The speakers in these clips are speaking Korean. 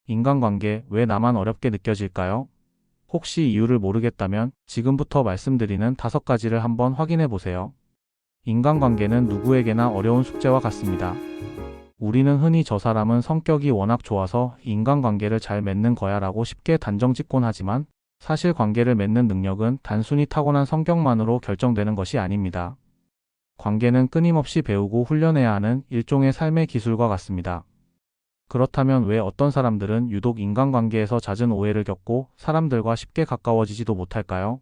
인간관계 왜 나만 어렵게 느껴질까요? 혹시 이유를 모르겠다면 지금부터 말씀드리는 5가지를 한번 확인해 보세요. 인간관계는 누구에게나 어려운 숙제와 같습니다. 우리는 흔히 저 사람은 성격이 워낙 좋아서 인간관계를 잘 맺는 거야 라고 쉽게 단정 짓곤 하지만 사실 관계를 맺는 능력은 단순히 타고난 성격만으로 결정되는 것이 아닙니다. 관계는 끊임없이 배우고 훈련해야 하는 일종의 삶의 기술과 같습니다. 그렇다면 왜 어떤 사람들은 유독 인간관계에서 잦은 오해를 겪고 사람들과 쉽게 가까워지지도 못할까요?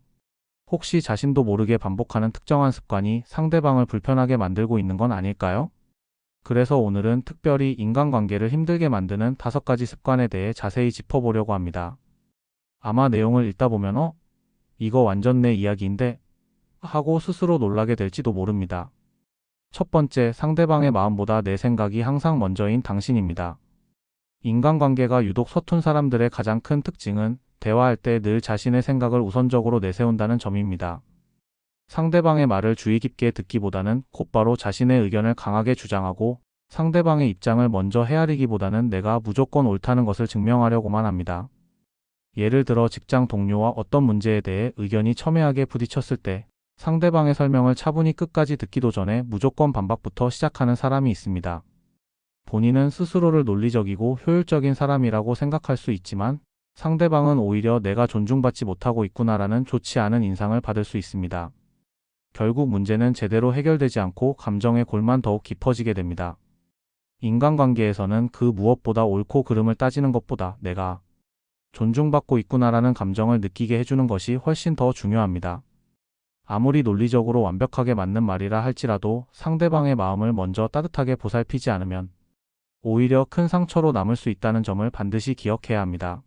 혹시 자신도 모르게 반복하는 특정한 습관이 상대방을 불편하게 만들고 있는 건 아닐까요? 그래서 오늘은 특별히 인간관계를 힘들게 만드는 5가지 습관에 대해 자세히 짚어보려고 합니다. 아마 내용을 읽다 보면 이거 완전 내 이야기인데? 하고 스스로 놀라게 될지도 모릅니다. 첫 번째, 상대방의 마음보다 내 생각이 항상 먼저인 당신입니다. 인간관계가 유독 서툰 사람들의 가장 큰 특징은 대화할 때 늘 자신의 생각을 우선적으로 내세운다는 점입니다. 상대방의 말을 주의 깊게 듣기보다는 곧바로 자신의 의견을 강하게 주장하고 상대방의 입장을 먼저 헤아리기보다는 내가 무조건 옳다는 것을 증명하려고만 합니다. 예를 들어 직장 동료와 어떤 문제에 대해 의견이 첨예하게 부딪혔을 때 상대방의 설명을 차분히 끝까지 듣기도 전에 무조건 반박부터 시작하는 사람이 있습니다. 본인은 스스로를 논리적이고 효율적인 사람이라고 생각할 수 있지만 상대방은 오히려 내가 존중받지 못하고 있구나라는 좋지 않은 인상을 받을 수 있습니다. 결국 문제는 제대로 해결되지 않고 감정의 골만 더욱 깊어지게 됩니다. 인간관계에서는 그 무엇보다 옳고 그름을 따지는 것보다 내가 존중받고 있구나라는 감정을 느끼게 해주는 것이 훨씬 더 중요합니다. 아무리 논리적으로 완벽하게 맞는 말이라 할지라도 상대방의 마음을 먼저 따뜻하게 보살피지 않으면 오히려 큰 상처로 남을 수 있다는 점을 반드시 기억해야 합니다.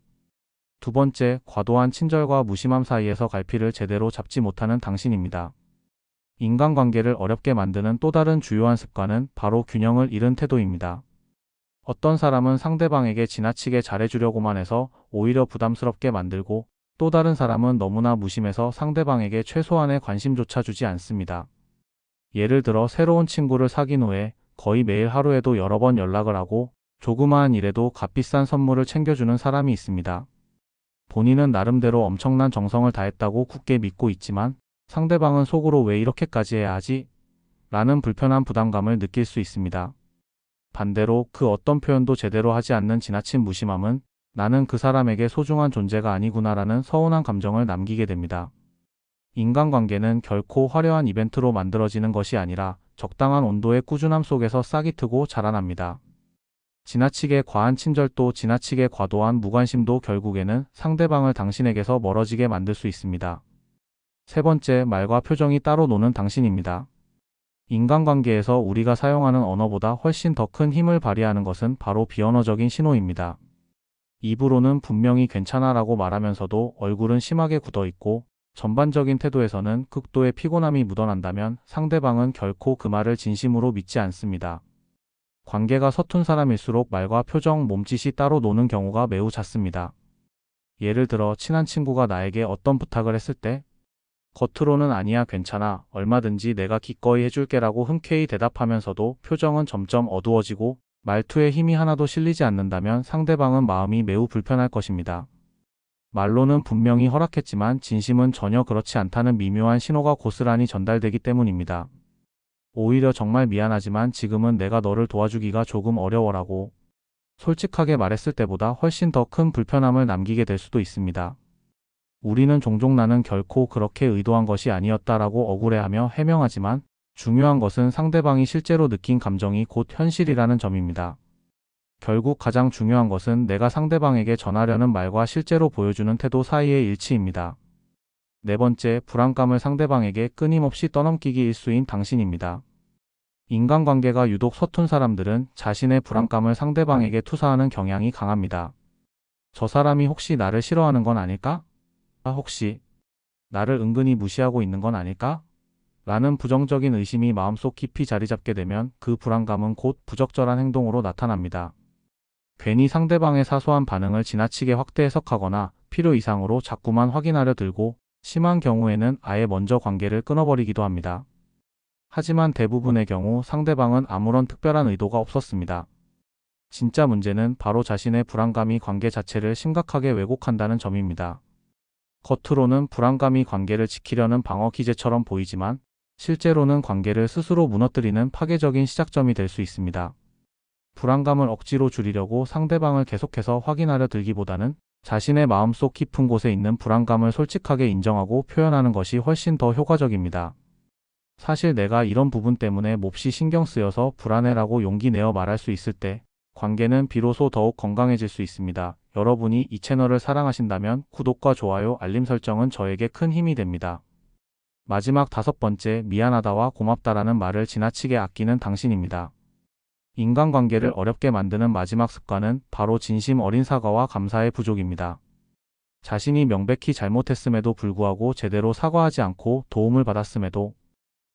두 번째, 과도한 친절과 무심함 사이에서 갈피를 제대로 잡지 못하는 당신입니다. 인간관계를 어렵게 만드는 또 다른 주요한 습관은 바로 균형을 잃은 태도입니다. 어떤 사람은 상대방에게 지나치게 잘해주려고만 해서 오히려 부담스럽게 만들고 또 다른 사람은 너무나 무심해서 상대방에게 최소한의 관심조차 주지 않습니다. 예를 들어 새로운 친구를 사귄 후에 거의 매일 하루에도 여러 번 연락을 하고 조그마한 일에도 값비싼 선물을 챙겨주는 사람이 있습니다. 본인은 나름대로 엄청난 정성을 다했다고 굳게 믿고 있지만 상대방은 속으로 왜 이렇게까지 해야 하지? 라는 불편한 부담감을 느낄 수 있습니다. 반대로 그 어떤 표현도 제대로 하지 않는 지나친 무심함은 나는 그 사람에게 소중한 존재가 아니구나라는 서운한 감정을 남기게 됩니다. 인간관계는 결코 화려한 이벤트로 만들어지는 것이 아니라 적당한 온도의 꾸준함 속에서 싹이 트고 자라납니다. 지나치게 과한 친절도 지나치게 과도한 무관심도 결국에는 상대방을 당신에게서 멀어지게 만들 수 있습니다. 세 번째, 말과 표정이 따로 노는 당신입니다. 인간관계에서 우리가 사용하는 언어보다 훨씬 더 큰 힘을 발휘하는 것은 바로 비언어적인 신호입니다. 입으로는 분명히 괜찮아 라고 말하면서도 얼굴은 심하게 굳어 있고 전반적인 태도에서는 극도의 피곤함이 묻어난다면 상대방은 결코 그 말을 진심으로 믿지 않습니다. 관계가 서툰 사람일수록 말과 표정, 몸짓이 따로 노는 경우가 매우 잦습니다. 예를 들어 친한 친구가 나에게 어떤 부탁을 했을 때 겉으로는 아니야 괜찮아 얼마든지 내가 기꺼이 해줄게라고 흔쾌히 대답하면서도 표정은 점점 어두워지고 말투에 힘이 하나도 실리지 않는다면 상대방은 마음이 매우 불편할 것입니다. 말로는 분명히 허락했지만 진심은 전혀 그렇지 않다는 미묘한 신호가 고스란히 전달되기 때문입니다. 오히려 정말 미안하지만 지금은 내가 너를 도와주기가 조금 어려워라고 솔직하게 말했을 때보다 훨씬 더 큰 불편함을 남기게 될 수도 있습니다. 우리는 종종 나는 결코 그렇게 의도한 것이 아니었다라고 억울해하며 해명하지만 중요한 것은 상대방이 실제로 느낀 감정이 곧 현실이라는 점입니다. 결국 가장 중요한 것은 내가 상대방에게 전하려는 말과 실제로 보여주는 태도 사이의 일치입니다. 네 번째, 불안감을 상대방에게 끊임없이 떠넘기기 일수인 당신입니다. 인간관계가 유독 서툰 사람들은 자신의 불안감을 상대방에게 투사하는 경향이 강합니다. 저 사람이 혹시 나를 싫어하는 건 아닐까? 혹시 나를 은근히 무시하고 있는 건 아닐까? 라는 부정적인 의심이 마음속 깊이 자리 잡게 되면 그 불안감은 곧 부적절한 행동으로 나타납니다. 괜히 상대방의 사소한 반응을 지나치게 확대 해석하거나 필요 이상으로 자꾸만 확인하려 들고 심한 경우에는 아예 먼저 관계를 끊어버리기도 합니다. 하지만 대부분의 경우 상대방은 아무런 특별한 의도가 없었습니다. 진짜 문제는 바로 자신의 불안감이 관계 자체를 심각하게 왜곡한다는 점입니다. 겉으로는 불안감이 관계를 지키려는 방어 기제처럼 보이지만 실제로는 관계를 스스로 무너뜨리는 파괴적인 시작점이 될 수 있습니다. 불안감을 억지로 줄이려고 상대방을 계속해서 확인하려 들기보다는 자신의 마음속 깊은 곳에 있는 불안감을 솔직하게 인정하고 표현하는 것이 훨씬 더 효과적입니다. 사실 내가 이런 부분 때문에 몹시 신경 쓰여서 불안해라고 용기 내어 말할 수 있을 때 관계는 비로소 더욱 건강해질 수 있습니다. 여러분이 이 채널을 사랑하신다면 구독과 좋아요, 알림 설정은 저에게 큰 힘이 됩니다. 마지막 5번째, 미안하다와 고맙다라는 말을 지나치게 아끼는 당신입니다. 인간관계를 어렵게 만드는 마지막 습관은 바로 진심 어린 사과와 감사의 부족입니다. 자신이 명백히 잘못했음에도 불구하고 제대로 사과하지 않고 도움을 받았음에도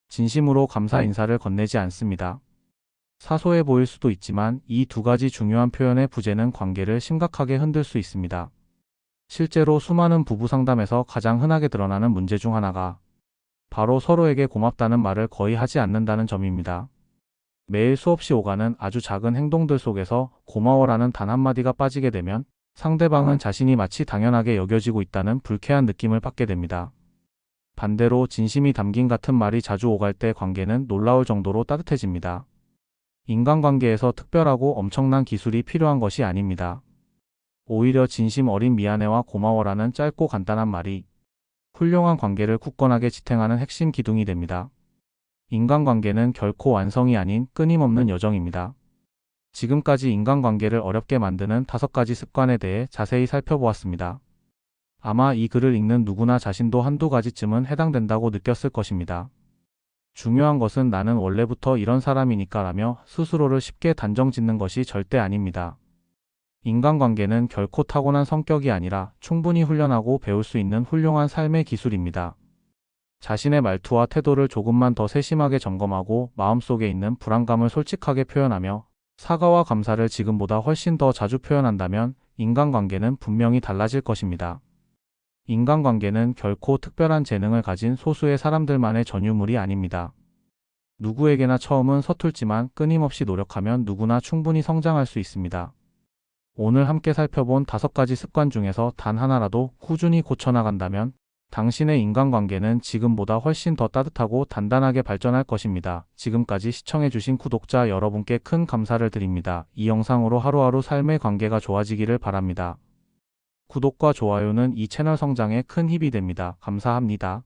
진심으로 감사 인사를 건네지 않습니다. 사소해 보일 수도 있지만 이 두 가지 중요한 표현의 부재는 관계를 심각하게 흔들 수 있습니다. 실제로 수많은 부부 상담에서 가장 흔하게 드러나는 문제 중 하나가 바로 서로에게 고맙다는 말을 거의 하지 않는다는 점입니다. 매일 수없이 오가는 아주 작은 행동들 속에서 고마워라는 단 한마디가 빠지게 되면 상대방은 자신이 마치 당연하게 여겨지고 있다는 불쾌한 느낌을 받게 됩니다. 반대로 진심이 담긴 같은 말이 자주 오갈 때 관계는 놀라울 정도로 따뜻해집니다. 인간관계에서 특별하고 엄청난 기술이 필요한 것이 아닙니다. 오히려 진심 어린 미안해와 고마워라는 짧고 간단한 말이 훌륭한 관계를 굳건하게 지탱하는 핵심 기둥이 됩니다. 인간관계는 결코 완성이 아닌 끊임없는 여정입니다. 지금까지 인간관계를 어렵게 만드는 5가지 습관에 대해 자세히 살펴보았습니다. 아마 이 글을 읽는 누구나 자신도 한두 가지쯤은 해당된다고 느꼈을 것입니다. 중요한 것은 나는 원래부터 이런 사람이니까 라며 스스로를 쉽게 단정 짓는 것이 절대 아닙니다. 인간관계는 결코 타고난 성격이 아니라 충분히 훈련하고 배울 수 있는 훌륭한 삶의 기술입니다. 자신의 말투와 태도를 조금만 더 세심하게 점검하고 마음속에 있는 불안감을 솔직하게 표현하며 사과와 감사를 지금보다 훨씬 더 자주 표현한다면 인간관계는 분명히 달라질 것입니다. 인간관계는 결코 특별한 재능을 가진 소수의 사람들만의 전유물이 아닙니다. 누구에게나 처음은 서툴지만 끊임없이 노력하면 누구나 충분히 성장할 수 있습니다. 오늘 함께 살펴본 5가지 습관 중에서 단 하나라도 꾸준히 고쳐나간다면 당신의 인간관계는 지금보다 훨씬 더 따뜻하고 단단하게 발전할 것입니다. 지금까지 시청해주신 구독자 여러분께 큰 감사를 드립니다. 이 영상으로 하루하루 삶의 관계가 좋아지기를 바랍니다. 구독과 좋아요는 이 채널 성장에 큰 힘이 됩니다. 감사합니다.